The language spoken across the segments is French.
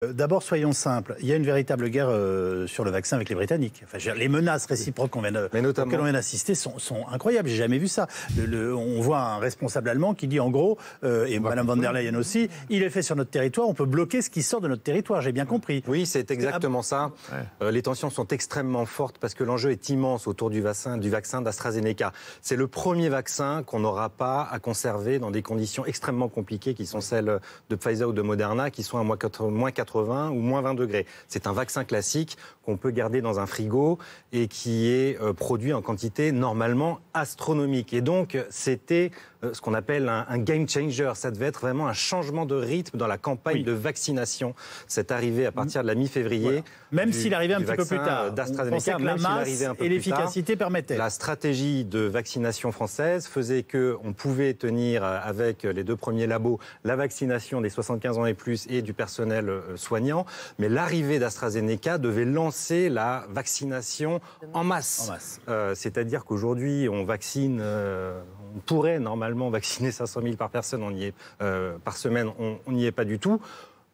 D'abord, soyons simples. Il y a une véritable guerre sur le vaccin avec les Britanniques. Enfin, les menaces réciproques auxquelles on vient d'assister sont incroyables. J'ai jamais vu ça. On voit un responsable allemand qui dit en gros, et Mme von der Leyen aussi, il est fait sur notre territoire, on peut bloquer ce qui sort de notre territoire. J'ai bien compris. Oui, c'est exactement ça. Ouais. Les tensions sont extrêmement fortes parce que l'enjeu est immense autour du vaccin d'AstraZeneca. C'est le premier vaccin qu'on n'aura pas à conserver dans des conditions extrêmement compliquées qui sont celles de Pfizer ou de Moderna, qui sont à moins 80 ou moins 20 degrés. C'est un vaccin classique qu'on peut garder dans un frigo et qui est produit en quantité normalement astronomique. Et donc, c'était ce qu'on appelle un game changer. Ça devait être vraiment un changement de rythme dans la campagne de vaccination. C'est arrivé à partir de la mi-février. Voilà. Même s'il arrivait un petit peu plus tard. On pensait que la masse et l'efficacité permettaient. La stratégie de vaccination française faisait qu'on pouvait tenir avec les deux premiers labos la vaccination des 75 ans et plus et du personnel soignant. Mais l'arrivée d'AstraZeneca devait lancer la vaccination en masse. C'est-à-dire qu'aujourd'hui, on vaccine, on pourrait normalement vacciner 500 000 par personne, par semaine, on n'y est pas du tout.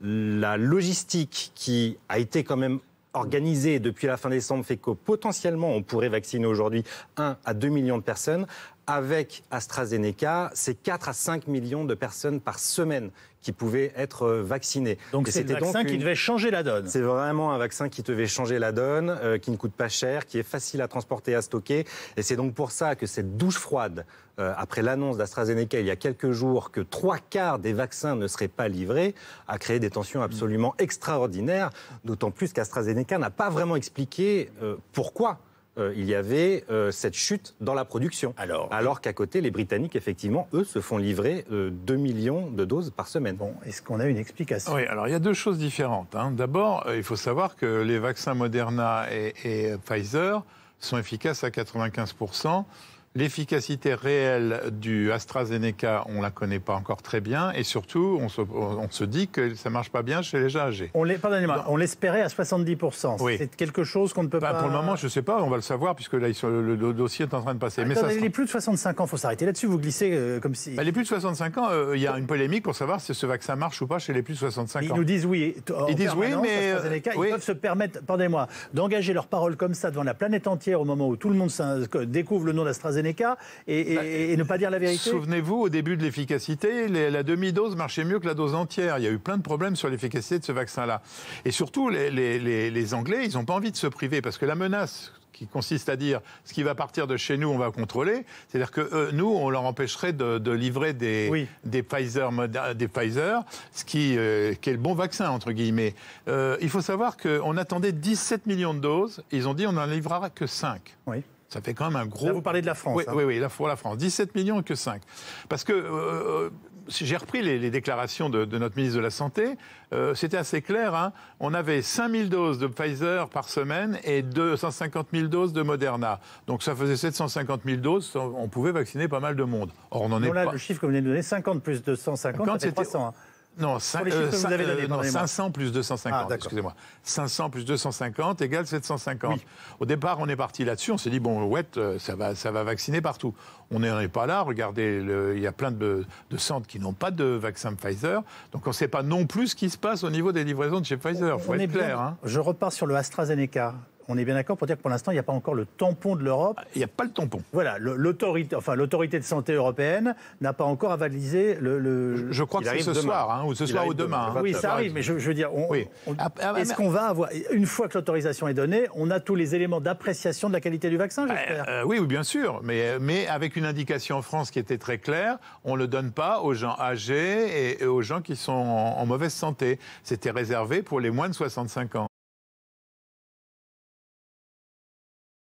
La logistique qui a été quand même organisée depuis la fin décembre fait que potentiellement on pourrait vacciner aujourd'hui 1 à 2 millions de personnes. Avec AstraZeneca, c'est 4 à 5 millions de personnes par semaine qui pouvaient être vaccinées. Donc c'est un vaccin qui devait changer la donne. C'est vraiment un vaccin qui devait changer la donne, qui ne coûte pas cher, qui est facile à transporter et à stocker. Et c'est donc pour ça que cette douche froide, après l'annonce d'AstraZeneca il y a quelques jours, que 3/4 des vaccins ne seraient pas livrés, a créé des tensions absolument extraordinaires, d'autant plus qu'AstraZeneca n'a pas vraiment expliqué pourquoi. Il y avait cette chute dans la production. Alors qu'à côté, les Britanniques, effectivement, eux, se font livrer 2 millions de doses par semaine. Bon, est-ce qu'on a une explication? Oui, alors il y a deux choses différentes. D'abord, il faut savoir que les vaccins Moderna et Pfizer sont efficaces à 95%. L'efficacité réelle du AstraZeneca, on ne la connaît pas encore très bien. Et surtout, on se dit que ça ne marche pas bien chez les gens âgés. Pardonnez-moi, on l'espérait à 70%. Oui. C'est quelque chose qu'on ne peut pas... Pour le moment, je ne sais pas, on va le savoir, puisque là, le dossier est en train de passer. Attendez, les plus de 65 ans, il faut s'arrêter là-dessus, vous glissez comme si... Les plus de 65 ans, il y a une polémique pour savoir si ce vaccin marche ou pas chez les plus de 65 ans. Ils nous disent oui. Ils disent oui, mais... Ils peuvent se permettre, pardonnez-moi, d'engager leurs paroles comme ça devant la planète entière au moment où tout le monde découvre le nom d'AstraZeneca et ne pas dire la vérité. Souvenez-vous, au début de l'efficacité, la demi-dose marchait mieux que la dose entière. Il y a eu plein de problèmes sur l'efficacité de ce vaccin-là. Et surtout, les Anglais, ils n'ont pas envie de se priver, parce que la menace qui consiste à dire ce qui va partir de chez nous, on va contrôler. C'est-à-dire que nous, on leur empêcherait de livrer des Pfizer, ce qui est le bon vaccin, entre guillemets. Il faut savoir qu'on attendait 17 millions de doses, et ils ont dit on n'en livrera que 5. Oui. Ça fait quand même un gros... Là, vous parlez de la France. Oui, là, pour la France. 17 millions et que 5. Parce que j'ai repris les déclarations de notre ministre de la Santé. C'était assez clair. On avait 5 000 doses de Pfizer par semaine et 250 000 doses de Moderna. Donc ça faisait 750 000 doses. On pouvait vacciner pas mal de monde. Or, on n'en est pas... Le chiffre que vous venez de donner, 50 plus 250, ça fait 300. Non, 500 plus 250, excusez-moi. 500 plus 250 égale 750. Oui. Au départ, on est parti là-dessus, on s'est dit, bon, ça va vacciner partout. On n'en est pas là, regardez, il y a plein de centres qui n'ont pas de vaccin Pfizer, donc on ne sait pas non plus ce qui se passe au niveau des livraisons de chez Pfizer, il faut être clair. Je repars sur le AstraZeneca. On est bien d'accord pour dire que pour l'instant, il n'y a pas encore le tampon de l'Europe. Il n'y a pas le tampon. Voilà, l'autorité de santé européenne n'a pas encore avalisé le... Je crois que c'est ce soir, ou ce soir ou demain. Oui, ça arrive, mais je veux dire, est-ce qu'on va avoir, une fois que l'autorisation est donnée, on a tous les éléments d'appréciation de la qualité du vaccin, j'espère? Oui, bien sûr, mais avec une indication en France qui était très claire, on ne le donne pas aux gens âgés et aux gens qui sont en mauvaise santé. C'était réservé pour les moins de 65 ans.